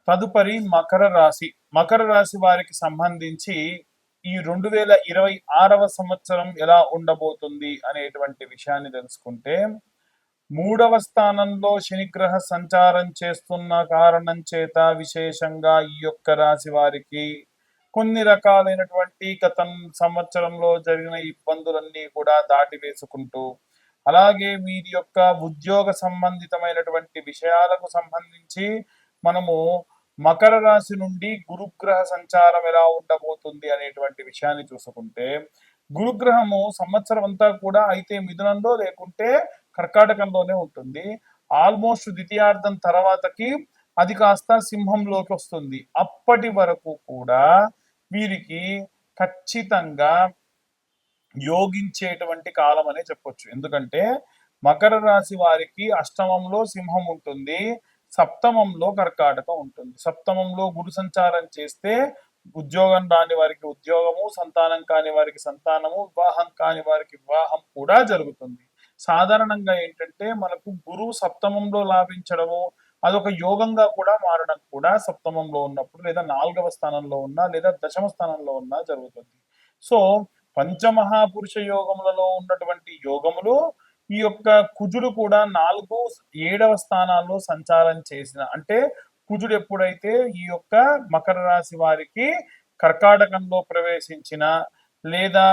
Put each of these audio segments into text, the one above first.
తదుపరి మకర రాశి. మకర రాశి వారికి సంబంధించి ఈ 2026వ సంవత్సరం ఎలా ఉండబోతుంది అనేటువంటి విషయాన్ని తెలుసుకుంటే, 3వ స్థానంలో శనిగ్రహ సంచారం చేస్తున్న కారణం చేత విశేషంగా ఈ యొక్క రాశి వారికి కొన్ని రకాలైనటువంటి గత సంవత్సరంలో జరిగిన ఇబ్బందులన్నీ కూడా దాటి వేసుకుంటూ, అలాగే వీరి యొక్క ఉద్యోగ సంబంధితమైనటువంటి విషయాలకు సంబంధించి మనము మకర రాశి నుండి గురుగ్రహ సంచారం ఎలా ఉండబోతుంది అనేటువంటి విషయాన్ని చూసుకుంటే, గురుగ్రహము సంవత్సరం అంతా కూడా అయితే మిథునంలో లేకుంటే కర్కాటకంలోనే ఉంటుంది. ఆల్మోస్ట్ ద్వితీయార్థం తర్వాతకి అది కాస్త సింహంలోకి వస్తుంది. అప్పటి వరకు కూడా వీరికి ఖచ్చితంగా యోగించేటువంటి కాలం అనే చెప్పొచ్చు. ఎందుకంటే మకర రాశి వారికి అష్టమంలో సింహం ఉంటుంది, సప్తమంలో కర్కాటకం ఉంటుంది. సప్తమంలో గురు సంచారం చేస్తే ఉద్యోగం రాని వారికి ఉద్యోగము, సంతానం కాని వారికి సంతానము, వివాహం కాని వారికి వివాహం కూడా జరుగుతుంది. సాధారణంగా ఏంటంటే మనకు గురువు సప్తమంలో లాభించడము అదొక యోగంగా కూడా మారడం కూడా సప్తమంలో ఉన్నప్పుడు, లేదా 4వ స్థానంలో ఉన్నా, లేదా దశమ స్థానంలో ఉన్నా జరుగుతుంది. సో పంచమహాపురుష యోగములలో ఉన్నటువంటి యోగములు ఈ యొక్క కుజుడు కూడా 4, 7వ స్థానాల్లో సంచారం చేసిన, అంటే కుజుడు ఎప్పుడైతే ఈ యొక్క మకర రాశి వారికి కర్కాటకంలో ప్రవేశించిన, లేదా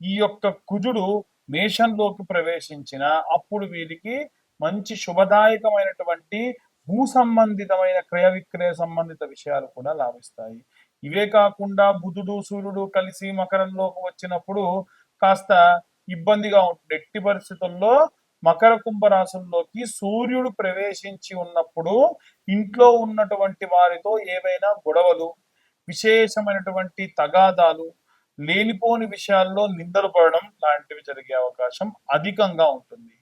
ఈ యొక్క కుజుడు మేషంలోకి ప్రవేశించిన, అప్పుడు వీరికి మంచి శుభదాయకమైనటువంటి భూ సంబంధితమైన క్రయ విక్రయ సంబంధిత విషయాలు కూడా లాభిస్తాయి. ఇవే కాకుండా బుధుడు సూర్యుడు కలిసి మకరంలోకి వచ్చినప్పుడు కాస్త ఇబ్బందిగా ఉంటుంది. ఎట్టి పరిస్థితుల్లో మకర కుంభ రాశుల్లోకి సూర్యుడు ప్రవేశించి ఉన్నప్పుడు ఇంట్లో ఉన్నటువంటి వారితో ఏవైనా గొడవలు, విశేషమైనటువంటి తగాదాలు, లేనిపోని విషయాల్లో నిందలు పడడం లాంటివి జరిగే అవకాశం అధికంగా ఉంటుంది.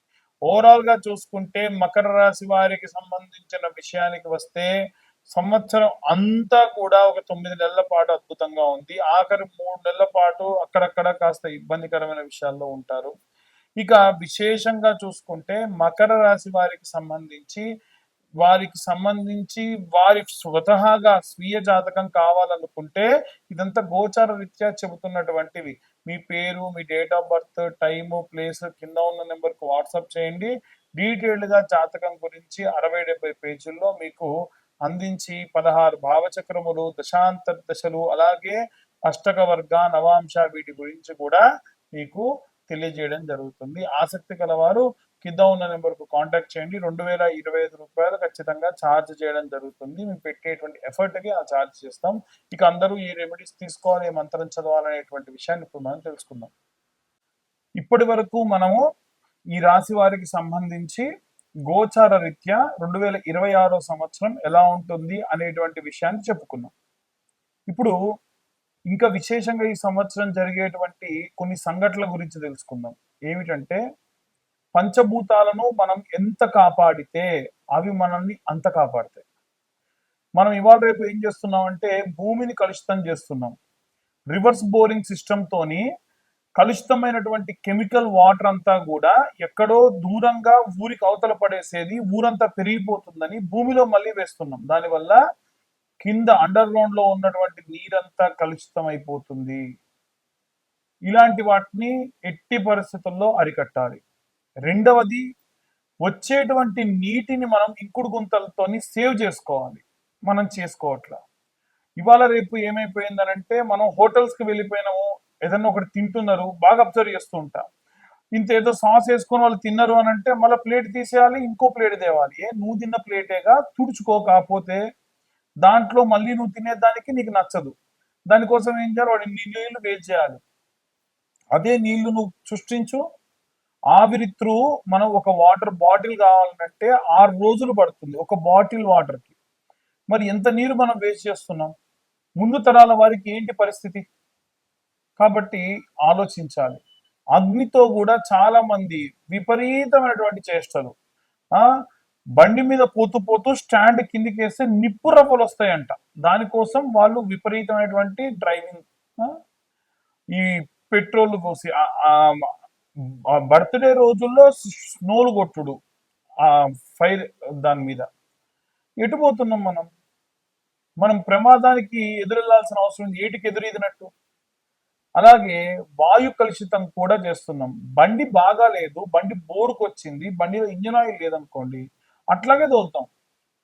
ఓవరాల్ గా చూసుకుంటే మకర రాశి వారికి సంబంధించిన విషయానికి వస్తే సంవత్సరం అంతా కూడా ఒక 9 నెలల పాటు అద్భుతంగా ఉంది. ఆఖరి 3 నెలల పాటు అక్కడక్కడ కాస్త ఇబ్బందికరమైన విషయాల్లో ఉంటారు. ఇక విశేషంగా చూసుకుంటే మకర రాశి వారికి సంబంధించి వారి స్వతహాగా స్వీయ జాతకం కావాలనుకుంటే ఇదంతా గోచార రీత్యా చెబుతున్నటువంటివి. మీ పేరు, మీ date of birth, time, place కింద ఉన్న నెంబర్కు వాట్సాప్ చేయండి. డీటెయిల్డ్ గా జాతకం గురించి 60-70 పేజీల్లో మీకు అందించి 16 భావచక్రములు, దశాంతర దశలు, అలాగే అష్టక వర్గ, నవాంశ వీటి గురించి కూడా మీకు తెలియజేయడం జరుగుతుంది. ఆసక్తి కలవారు కింద ఉన్న నెంబర్కు కాంటాక్ట్ చేయండి. 2025 రూపాయలు ఖచ్చితంగా ఛార్జ్ చేయడం జరుగుతుంది. మేము పెట్టేటువంటి ఎఫర్ట్కి ఆ ఛార్జ్ చేస్తాం. ఇక అందరూ ఈ రెమెడీస్ తీసుకోవాలి, మంత్రం చదవాలనేటువంటి విషయాన్ని ఇప్పుడు మనం తెలుసుకుందాం. ఇప్పటి వరకు మనము ఈ రాశి వారికి సంబంధించి గోచార రీత్యా 2026వ సంవత్సరం ఎలా ఉంటుంది అనేటువంటి విషయాన్ని చెప్పుకున్నాం. ఇప్పుడు ఇంకా విశేషంగా ఈ సంవత్సరం జరిగేటువంటి కొన్ని సంఘటనల గురించి తెలుసుకుందాం. ఏమిటంటే పంచభూతాలను మనం ఎంత కాపాడితే అవి మనల్ని అంత కాపాడతాయి. మనం ఇవాళ రేపు ఏం చేస్తున్నాం అంటే భూమిని కలుషితం చేస్తున్నాం. రివర్స్ బోరింగ్ సిస్టమ్ తోని కలుషితమైనటువంటి కెమికల్ వాటర్ అంతా కూడా ఎక్కడో దూరంగా ఊరికి అవతల పడేసేది, ఊరంతా పెరిగిపోతుందని భూమిలో మళ్ళీ వేస్తున్నాం. దానివల్ల కింద అండర్ గ్రౌండ్ లో ఉన్నటువంటి నీరంతా కలుషితం అయిపోతుంది. ఇలాంటి వాటిని ఎట్టి పరిస్థితుల్లో అరికట్టాలి. రెండవది, వచ్చేటువంటి నీటిని మనం ఇంకుడు గుంతలతోని సేవ్ చేసుకోవాలి. మనం చేసుకోవట్లా. ఇవాళ రేపు ఏమైపోయిందనంటే మనం హోటల్స్ కి వెళ్ళిపోయినాము, ఏదన్నా ఒకటి తింటున్నారు, బాగా అబ్జర్వ్ చేస్తూ ఉంటాం. ఇంత ఏదో సాస్ వేసుకొని వాళ్ళు తిన్నారు అని అంటే మళ్ళీ ప్లేట్ తీసేయాలి, ఇంకో ప్లేట్ తేవాలి. నువ్వు తిన్న ప్లేటేగా, తుడుచుకో. కాకపోతే దాంట్లో మళ్ళీ నువ్వు తినేదానికి నీకు నచ్చదు. దానికోసం ఏం చేయాలి, వాడి నీళ్ళు వేస్ట్ చేయాలి. అదే నీళ్లు నువ్వు సృష్టించు. ఆవిరి త్రూ మనం ఒక వాటర్ బాటిల్ కావాలంటే 6 రోజులు పడుతుంది ఒక బాటిల్ వాటర్ కి. మరి ఎంత నీరు మనం వేస్ట్ చేస్తున్నాం? ముందు తరాల వారికి ఏంటి పరిస్థితి? కాబట్టి ఆలోచించాలి. అగ్నితో కూడా చాలా మంది విపరీతమైనటువంటి చేష్టలు. బండి మీద పోతూ పోతూ స్టాండ్ కిందికి వేస్తే నిప్పు రవ్వలు వస్తాయంట. దానికోసం వాళ్ళు విపరీతమైనటువంటి డ్రైవింగ్, ఈ పెట్రోల్ పోసి బర్త్డే రోజుల్లో స్నోలు కొట్టుడు, ఆ ఫైర్ దాని మీద. ఎటు పోతున్నాం మనం? మనం ప్రమాదానికి ఎదురెళ్లాల్సిన అవసరం ఏటికి ఎదురీదినట్టు. అలాగే వాయు కలుషితం కూడా చేస్తున్నాం. బండి బాగా లేదు, బండి బోరుకొచ్చింది, బండిలో ఇంజిన్ ఆయిల్ లేదనుకోండి, అట్లాగే తోలుతాం.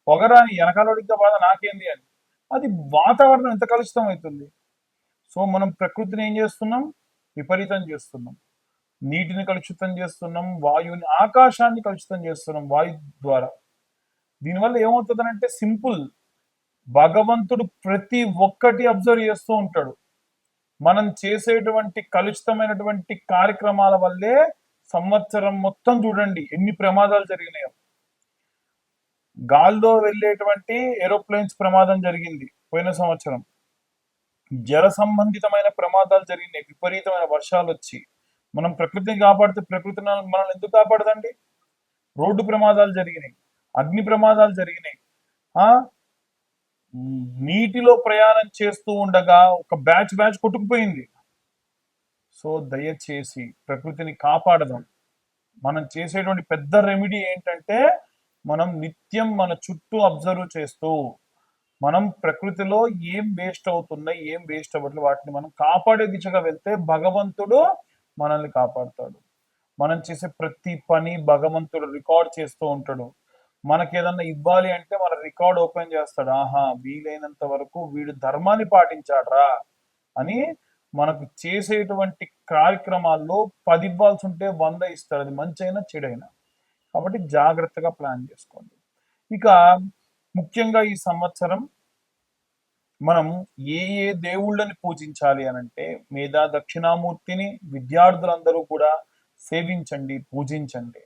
పొగరాని వెనకాలోడిగా బాధ నాకేంది అని. అది వాతావరణం ఎంత కలుషితం అవుతుంది. సో మనం ప్రకృతిని ఏం చేస్తున్నాం, విపరీతం చేస్తున్నాం. నీటిని కలుషితం చేస్తున్నాం, వాయువుని, ఆకాశాన్ని కలుషితం చేస్తున్నాం వాయు ద్వారా. దీనివల్ల ఏమవుతుందనంటే సింపుల్, భగవంతుడు ప్రతి ఒక్కటి అబ్జర్వ్ చేస్తూ ఉంటాడు. మనం చేసేటువంటి కలుషితమైనటువంటి కార్యక్రమాల వల్లే సంవత్సరం మొత్తం చూడండి ఎన్ని ప్రమాదాలు జరిగినాయో. గాల్లో వెళ్ళేటువంటి ఏరోప్లేన్స్ ప్రమాదం జరిగింది పోయిన సంవత్సరం. జల సంబంధితమైన ప్రమాదాలు జరిగినాయి, విపరీతమైన వర్షాలు వచ్చి. మనం ప్రకృతిని కాపాడితే ప్రకృతి మనల్ని ఎందుకు కాపాడదండి? రోడ్డు ప్రమాదాలు జరిగినాయి, అగ్ని ప్రమాదాలు జరిగినాయి. ఆ నీటిలో ప్రయాణం చేస్తూ ఉండగా ఒక బ్యాచ్ కొట్టుకుపోయింది. సో దయచేసి ప్రకృతిని కాపాడదాం. మనం చేసేటువంటి పెద్ద రెమెడీ ఏంటంటే, మనం నిత్యం మన చుట్టూ అబ్జర్వ్ చేస్తూ మనం ప్రకృతిలో ఏం వేస్ట్ అవుతున్నాయి, ఏం వేస్ట్ అవ్వట్లేదు, వాటిని మనం కాపాడే దిశగా వెళ్తే భగవంతుడు మనల్ని కాపాడుతాడు. మనం చేసే ప్రతి పని భగవంతుడు రికార్డ్ చేస్తూ ఉంటాడు. మనకి ఏదన్నా ఇవ్వాలి అంటే మన రికార్డ్ ఓపెన్ చేస్తాడు. ఆహా, వీలైనంత వరకు వీడు ధర్మాన్ని పాటించాడ్రా అని. మనకు చేసేటువంటి కార్యక్రమాల్లో 10 ఇవ్వాల్సి ఉంటే 100 ఇస్తాడు, అది మంచి అయినా చెడైనా. కాబట్టి జాగ్రత్తగా ప్లాన్ చేసుకోండి. ఇక ముఖ్యంగా ఈ సంవత్సరం మనం ఏ దేవుళ్ళని పూజించాలి అనంటే, మేధా దక్షిణామూర్తిని విద్యార్థులందరూ కూడా సేవించండి, పూజించండి.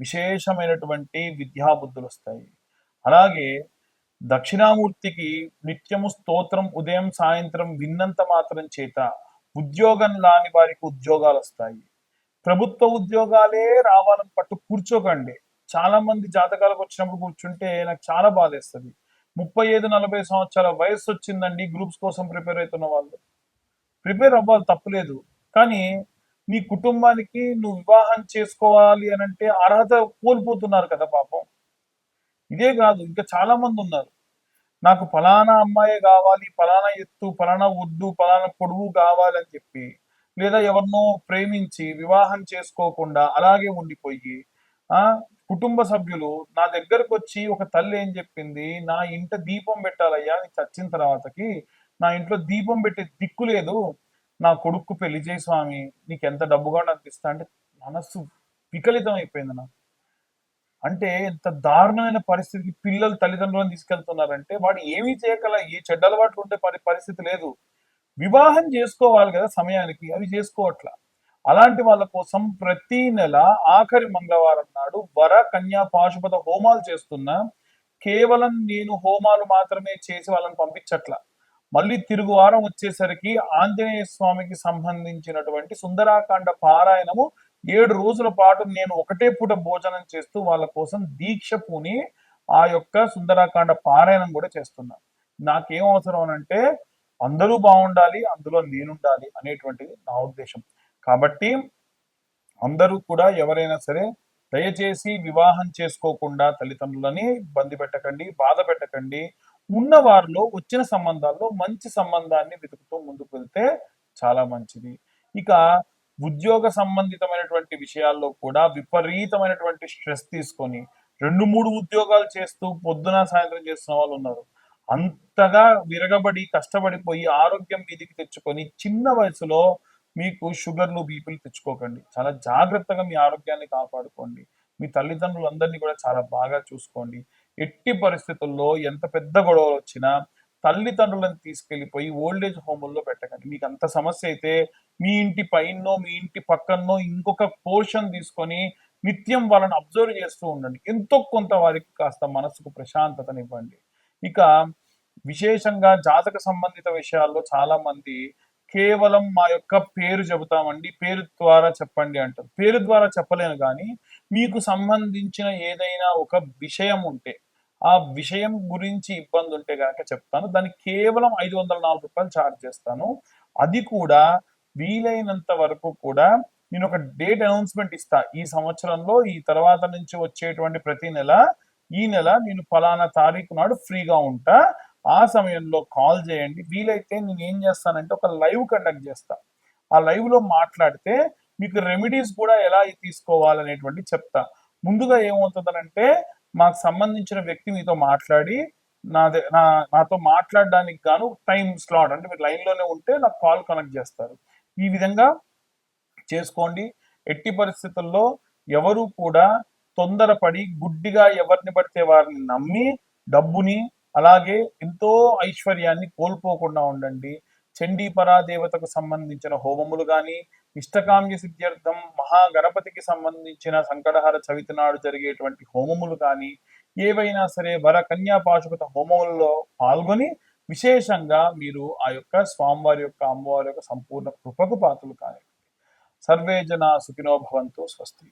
విశేషమైనటువంటి విద్యాబుద్ధులు వస్తాయి. అలాగే దక్షిణామూర్తికి నిత్యము స్తోత్రం ఉదయం సాయంత్రం విన్నంత మాత్రం చేత ఉద్యోగం లాని వారికి ఉద్యోగాలు వస్తాయి. ప్రభుత్వ ఉద్యోగాలే రావాలని పట్టు కూర్చోకండి. చాలా మంది జాతకాలకు వచ్చినప్పుడు కూర్చుంటే నాకు చాలా బాధేస్తుంది. 35-40 సంవత్సరాల వయసు వచ్చిందండి, గ్రూప్స్ కోసం ప్రిపేర్ అవుతున్న వాళ్ళు ప్రిపేర్ అవ్వాలి, తప్పులేదు. కానీ నీ కుటుంబానికి నువ్వు వివాహం చేసుకోవాలి అనంటే అర్హత కోల్పోతున్నారు కదా పాపం. ఇదే కాదు, ఇంకా చాలా మంది ఉన్నారు. నాకు ఫలానా అమ్మాయే కావాలి, ఫలానా ఎత్తు, ఫలానా ఒడ్డు, ఫలానా పొడుగు కావాలని చెప్పి, లేదా ఎవరినో ప్రేమించి వివాహం చేసుకోకుండా అలాగే ఉండిపోయి, ఆ కుటుంబ సభ్యులు నా దగ్గరకు వచ్చి, ఒక తల్లి ఏం చెప్పింది, నా ఇంట దీపం పెట్టాలయ్యా నీకు చచ్చిన తర్వాతకి, నా ఇంట్లో దీపం పెట్టే దిక్కు లేదు, నా కొడుకు పెళ్లి చేయి స్వామి, నీకు ఎంత డబ్బుగా అనిపిస్తా అంటే మనస్సు వికలితం అయిపోయింది నాకు. అంటే ఎంత దారుణమైన పరిస్థితికి పిల్లలు తల్లిదండ్రులను తీసుకెళ్తున్నారంటే, వాడు ఏమీ చేయగల, ఏ చెడ్డ అలవాట్లు ఉండే పరిస్థితి లేదు. వివాహం చేసుకోవాలి కదా సమయానికి, అవి చేసుకోవట్లా. అలాంటి వాళ్ళ కోసం ప్రతి నెల ఆఖరి మంగళవారం నాడు వర కన్యా పాశుపత హోమాలు చేస్తున్నా. కేవలం నేను హోమాలు మాత్రమే చేసి వాళ్ళని పంపించట్లా. మళ్ళీ తిరుగు వారం వచ్చేసరికి ఆంజనేయ స్వామికి సంబంధించినటువంటి సుందరాకాండ పారాయణము 7 రోజుల పాటు నేను ఒకటే పూట భోజనం చేస్తూ వాళ్ళ కోసం దీక్ష పూని ఆ యొక్క సుందరాకాండ పారాయణం కూడా చేస్తున్నా. నాకేం అవసరం అనంటే అందరూ బాగుండాలి, అందులో నేనుండాలి అనేటువంటిది నా ఉద్దేశం. కాబట్టి అందరూ కూడా ఎవరైనా సరే దయచేసి వివాహం చేసుకోకుండా తల్లిదండ్రులని ఇబ్బంది పెట్టకండి, బాధ పెట్టకండి. ఉన్న వారిలో వచ్చిన సంబంధాల్లో మంచి సంబంధాన్ని వెతుకుతూ ముందుకు వెళ్తే చాలా మంచిది. ఇక ఉద్యోగ సంబంధితమైనటువంటి విషయాల్లో కూడా విపరీతమైనటువంటి స్ట్రెస్ తీసుకొని 2-3 ఉద్యోగాలు చేస్తూ పొద్దున సాయంత్రం చేస్తున్న వాళ్ళు ఉన్నారు. అంతగా విరగబడి కష్టపడిపోయి ఆరోగ్యం మీదికి తెచ్చుకొని చిన్న వయసులో మీకు షుగర్లు బీపీలు తెచ్చుకోకండి. చాలా జాగ్రత్తగా మీ ఆరోగ్యాన్ని కాపాడుకోండి. మీ తల్లిదండ్రులందరినీ కూడా చాలా బాగా చూసుకోండి. ఎట్టి పరిస్థితుల్లో ఎంత పెద్ద గొడవలు వచ్చినా తల్లిదండ్రులను తీసుకెళ్లిపోయి ఓల్డేజ్ హోముల్లో పెట్టకండి. మీకు అంత సమస్య అయితే మీ ఇంటి పైనో మీ ఇంటి పక్కనో ఇంకొక పోర్షన్ తీసుకొని నిత్యం వాళ్ళని అబ్జర్వ్ చేస్తూ ఉండండి. ఎంతో కొంత వారికి కాస్త మనసుకు ప్రశాంతతనివ్వండి. ఇక విశేషంగా జాతక సంబంధిత విషయాల్లో చాలా మంది కేవలం మా యొక్క పేరు చెబుతామండి, పేరు ద్వారా చెప్పండి అంటారు. పేరు ద్వారా చెప్పలేను కానీ మీకు సంబంధించిన ఏదైనా ఒక విషయం ఉంటే, ఆ విషయం గురించి ఇబ్బంది ఉంటే కనుక చెప్తాను. దానికి కేవలం 504 రూపాయలు ఛార్జ్ చేస్తాను. అది కూడా వీలైనంత వరకు కూడా నేను ఒక డేట్ అనౌన్స్మెంట్ ఇస్తా. ఈ సంవత్సరంలో ఈ తర్వాత నుంచి వచ్చేటువంటి ప్రతి నెల, ఈ నెల నేను ఫలానా తారీఖు నాడు ఫ్రీగా ఉంటా, ఆ సమయంలో కాల్ చేయండి. వీలైతే నేను ఏం చేస్తానంటే ఒక లైవ్ కండక్ట్ చేస్తా. ఆ లైవ్‌లో మాట్లాడితే మీకు రెమెడీస్ కూడా ఎలా తీసుకోవాలనేటువంటిది చెప్తా. ముందుగా ఏమవుతుందనంటే మాకు సంబంధించిన వ్యక్తి మీతో మాట్లాడి నాతో మాట్లాడడానికి గాను టైమ్ స్లాట్ అంటే మీరు లైన్‌లోనే ఉంటే నాకు కాల్ కనెక్ట్ చేస్తారు. ఈ విధంగా చేసుకోండి. ఎట్టి పరిస్థితుల్లో ఎవరు కూడా తొందరపడి గుడ్డిగా ఎవరిని పడితే వారిని నమ్మి డబ్బుని అలాగే ఎంతో ఐశ్వర్యాన్ని కోల్పోకుండా ఉండండి. చండీ పరాదేవతకు సంబంధించిన హోమములు గాని, ఇష్టకామ్య సిద్ధ్యర్థం మహాగణపతికి సంబంధించిన సంకటహర చవితి నాడు జరిగేటువంటి హోమములు కానీ, ఏవైనా సరే వర కన్యా పాశుపత హోమములలో పాల్గొని విశేషంగా మీరు ఆ యొక్క స్వామివారి యొక్క అమ్మవారి యొక్క సంపూర్ణ కృపకు పాత్రలు కానివ్వండి. సర్వే జనా సుఖినో భవంతు. స్వస్తి.